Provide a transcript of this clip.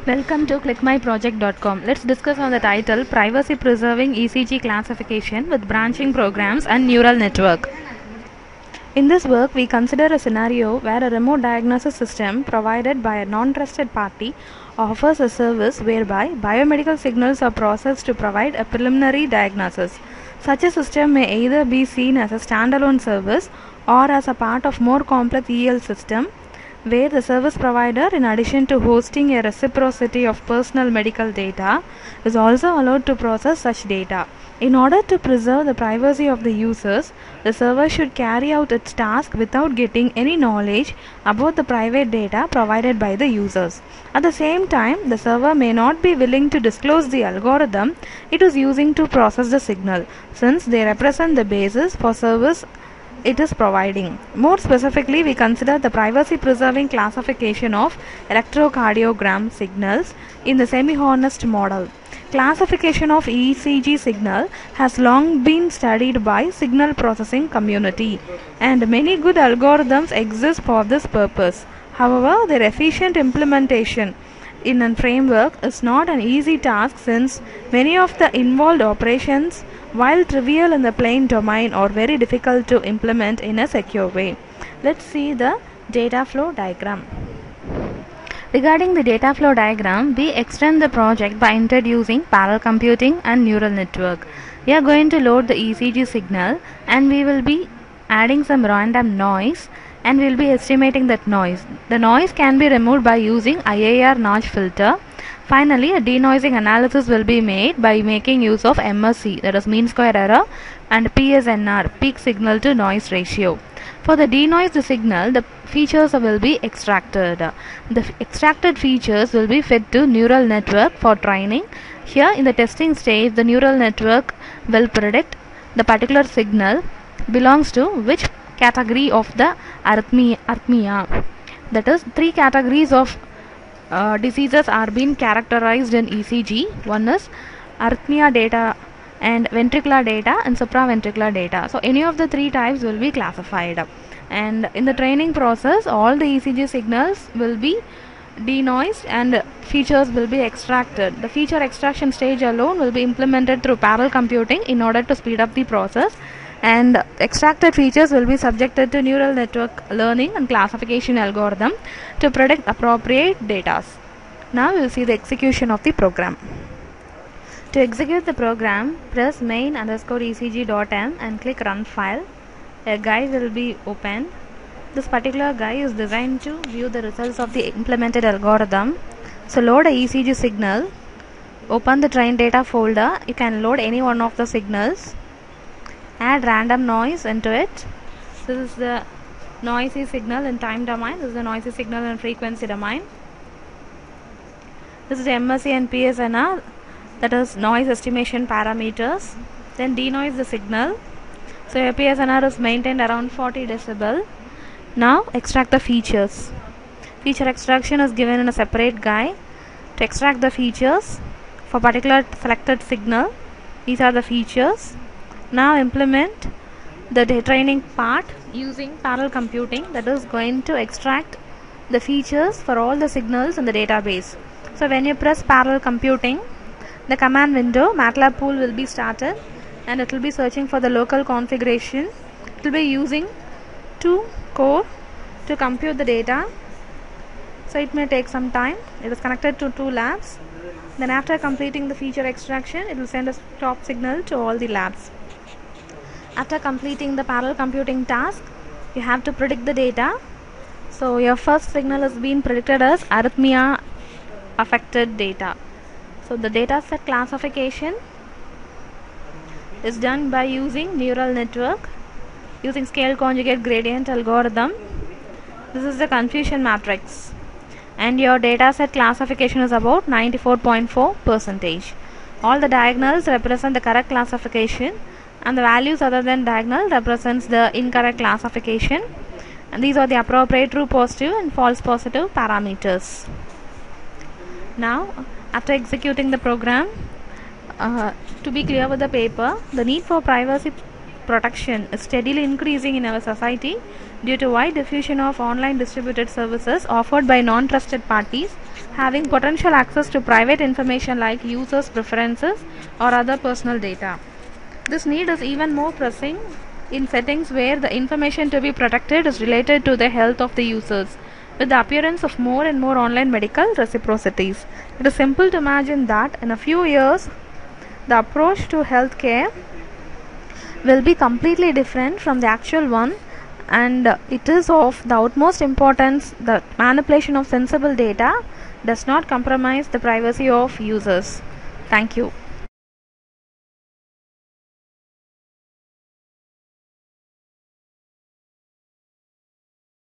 Welcome to clickmyproject.com. Let's discuss on the title Privacy Preserving ECG Classification with Branching Programs and Neural Network. In this work, we consider a scenario where a remote diagnosis system provided by a non-trusted party offers a service whereby biomedical signals are processed to provide a preliminary diagnosis. Such a system may either be seen as a standalone service or as a part of more complex EL system, where the service provider, in addition to hosting a reciprocity of personal medical data, is also allowed to process such data. In order to preserve the privacy of the users, the server should carry out its task without getting any knowledge about the private data provided by the users. At the same time, the server may not be willing to disclose the algorithm it is using to process the signal, since they represent the basis for service it is providing. More specifically, we consider the privacy-preserving classification of electrocardiogram signals in the semi-honest model. Classification of ECG signal has long been studied by signal processing community, and many good algorithms exist for this purpose. However, their efficient implementation in a framework is not an easy task, since many of the involved operations, while trivial in the plain domain, are very difficult to implement in a secure way. Let's see the data flow diagram. Regarding the data flow diagram, we extend the project by introducing parallel computing and neural network. We are going to load the ECG signal, and we will be adding some random noise, and we will be estimating that noise. The noise can be removed by using IIR notch filter. Finally, a denoising analysis will be made by making use of MSE, that is mean square error, and PSNR, peak signal to noise ratio. For the denoised signal, the features will be extracted. The extracted features will be fed to neural network for training. Here in the testing stage, the neural network will predict the particular signal belongs to which category of the arrhythmia. That is, three categories of diseases are being characterized in ECG. One is arrhythmia data and ventricular data and supraventricular data. So any of the three types will be classified, and in the training process all the ECG signals will be denoised and features will be extracted. The feature extraction stage alone will be implemented through parallel computing in order to speed up the process, and extracted features will be subjected to neural network learning and classification algorithm to predict appropriate data. Now we will see the execution of the program. To execute the program, press main_ECG.m and click run file. A guide will be opened. This particular guide is designed to view the results of the implemented algorithm. So load a ECG signal. Open the train data folder. You can load any one of the signals. Add random noise into it. This is the noisy signal in time domain. This is the noisy signal in frequency domain. This is the MSE and PSNR, that is noise estimation parameters. Then denoise the signal. So your PSNR is maintained around 40 decibel. Now extract the features. Feature extraction is given in a separate guide. To extract the features for particular selected signal, these are the features. Now implement the training part using parallel computing, that is going to extract the features for all the signals in the database. So when you press parallel computing, the command window MATLAB pool will be started, and it will be searching for the local configuration. It will be using 2 core to compute the data, so it may take some time. It is connected to 2 labs. Then after completing the feature extraction, it will send a stop signal to all the labs. After completing the parallel computing task, you have to predict the data. So your first signal is being predicted as arrhythmia affected data. So the data set classification is done by using neural network using scale conjugate gradient algorithm. This is the confusion matrix, and your data set classification is about 94.4%. All the diagonals represent the correct classification, and the values other than diagonal represents the incorrect classification, and these are the appropriate true positive and false positive parameters. Now after executing the program, to be clear with the paper, the need for privacy protection is steadily increasing in our society due to wide diffusion of online distributed services offered by non-trusted parties having potential access to private information like users' preferences or other personal data. This need is even more pressing in settings where the information to be protected is related to the health of the users. With the appearance of more and more online medical reciprocities, it is simple to imagine that in a few years, the approach to healthcare will be completely different from the actual one, and it is of the utmost importance that manipulation of sensible data does not compromise the privacy of users. Thank you.